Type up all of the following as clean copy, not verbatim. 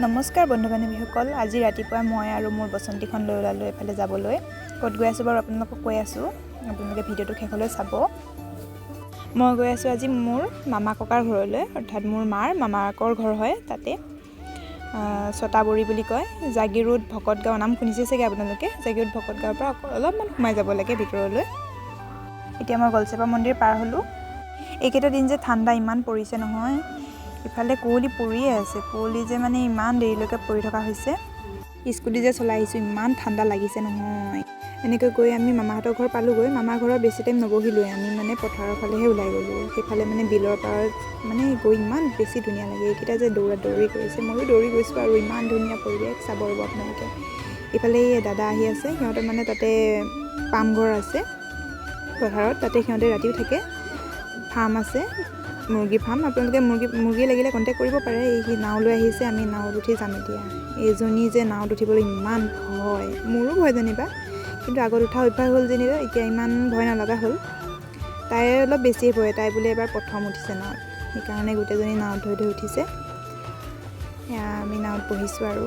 নমস্কাৰ বন্ধু বান্ধৱীসকল, আজি ৰাতিপুৱা মই আৰু মোৰ বসন্তীখন লৈ ওলালোঁ এফালে যাবলৈ। ক'ত গৈ আছোঁ বাৰু আপোনালোকক কৈ আছোঁ, আপোনালোকে ভিডিঅ'টো শেষলৈ চাব। মই গৈ আছোঁ আজি মোৰ মামা ককাৰ ঘৰলৈ, অৰ্থাৎ মোৰ মাৰ মামাকৰ ঘৰ হয় তাতে। ছটাবৰী বুলি কয়, জাগিৰোড ভকতগাঁও নাম শুনিছে চাগে আপোনালোকে। জাগিৰোড ভকতগাঁৱৰ পৰা অলপমান সোমাই যাব লাগে ভিতৰলৈ। এতিয়া মই গলচেপা মন্দিৰ পাৰ হ'লোঁ। এইকেইটা দিন যে ঠাণ্ডা ইমান পৰিছে নহয়, ইফালে কুঁৱলী পৰিয়ে আছে। কুঁৱলী যে মানে ইমান দেৰিলৈকে পৰি থকা হৈছে। স্কুটি যে চলাই আহিছোঁ, ইমান ঠাণ্ডা লাগিছে নহয়। এনেকৈ গৈ আমি মামাহঁতৰ ঘৰ পালোঁগৈ। মামাৰ ঘৰত বেছি টাইম নবহিলোঁৱে, আমি মানে পথাৰৰ ফালেহে ওলাই গ'লোঁ। সেইফালে মানে বিলৰ পাৰত মানে গৈ ইমান বেছি ধুনীয়া লাগে। এইকেইটা যে দৌৰা দৌৰি কৰিছে, ময়ো দৌৰি গৈছোঁ আৰু ইমান ধুনীয়া পৰিৱেশ চাব ৰ'ব আপোনালোকে। ইফালে দাদা আহি আছে, সিহঁতৰ মানে তাতে পাম ঘৰ আছে পথাৰত, তাতে সিহঁতে ৰাতিও থাকে। ফাৰ্ম আছে, মুৰ্গী ফাৰ্ম। আপোনালোকে মুৰ্গী লাগিলে কণ্টেক্ট কৰিব পাৰে। এই নাও লৈ আহিছে, আমি নাৱত উঠি যাম এতিয়া। এইজনী যে নাৱত উঠিবলৈ ইমান ভয়, মোৰো ভয় যেনিবা, কিন্তু আগত উঠা অভ্যাস হ'ল যেনিবা, এতিয়া ইমান ভয় নলগা হ'ল। তাই অলপ বেছিয়ে ভয়, তাই বোলে এবাৰ প্ৰথম উঠিছে নাৱত, সেইকাৰণে গোটেইজনী নাৱত ধৰি উঠিছে। এয়া আমি নাৱত বহিছোঁ আৰু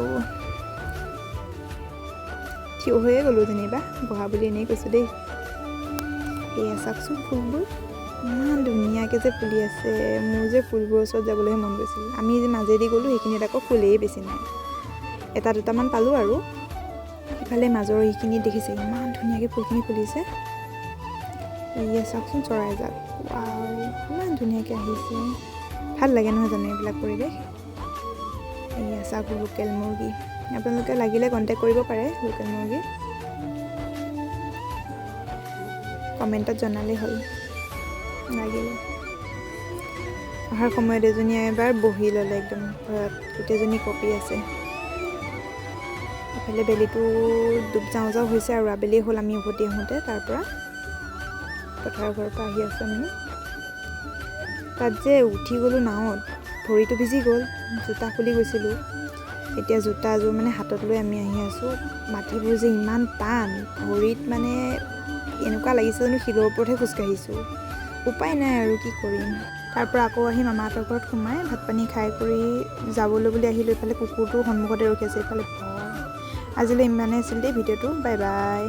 থিয় হৈয়ে গ'লোঁ যেনিবা, বহা বুলি এনেই কৈছোঁ দেই। এয়া চাওকচোন ফুলবোৰ ইমান ধুনীয়াকৈ যে ফুলি আছে। মোৰ যে ফুলবোৰৰ ওচৰত যাবলৈহে মন গৈছিল। আমি যে মাজেদি গ'লোঁ, সেইখিনিত আকৌ ফুলেই বেছি নাই, এটা দুটামান পালোঁ আৰু। ইফালে মাজৰ এইখিনিত দেখিছে ইমান ধুনীয়াকৈ ফুলখিনি ফুলিছে। এয়া চাওকচোন চৰাইজাক, ইমান ধুনীয়াকৈ আহিছে। ভাল লাগে নহয় জানো এইবিলাক পৰিৱেশ। এয়া চাওক লোকেল মুৰ্গী, আপোনালোকে লাগিলে কণ্টেক্ট কৰিব পাৰে। লোকেল মুৰ্গী কমেণ্টত জনালেই হ'ল লাগিলে। অহাৰ সময়ত এজনীয়ে এবাৰ বহি ল'লে একদম ঘৰত, গোটেইজনী কঁপি আছে। এফালে বেলিটো ডুব যাওঁ যাওঁ হৈছে আৰু আবেলি হ'ল আমি উভতি আহোঁতে তাৰ পৰা, পথাৰৰ ঘৰৰ পৰা আহি আছোঁ আমি। তাত যে উঠি গ'লোঁ নাৱত, ভৰিটো ভিজি গ'ল, জোতা খুলি গৈছিলোঁ। এতিয়া জোতাযোৰ মানে হাতত লৈ আমি আহি আছোঁ। মাটিবোৰ যে ইমান টান, ভৰিত মানে এনেকুৱা লাগিছে জানো শিলৰ ওপৰতহে খোজকাঢ়িছোঁ। উপায় নাই আৰু কি কৰিম। তাৰ পৰা আকৌ আহি মামাহঁতৰ ঘৰত সোমাই ভাত পানী খাই কৰি যাবলৈ বুলি আহিলোঁ। এইফালে কুকুৰটো সন্মুখতে ৰখি আছে, এইফালে ভয়। আজিলৈ ইমানেই আছিল দেই ভিডিঅ'টো, বাই বাই।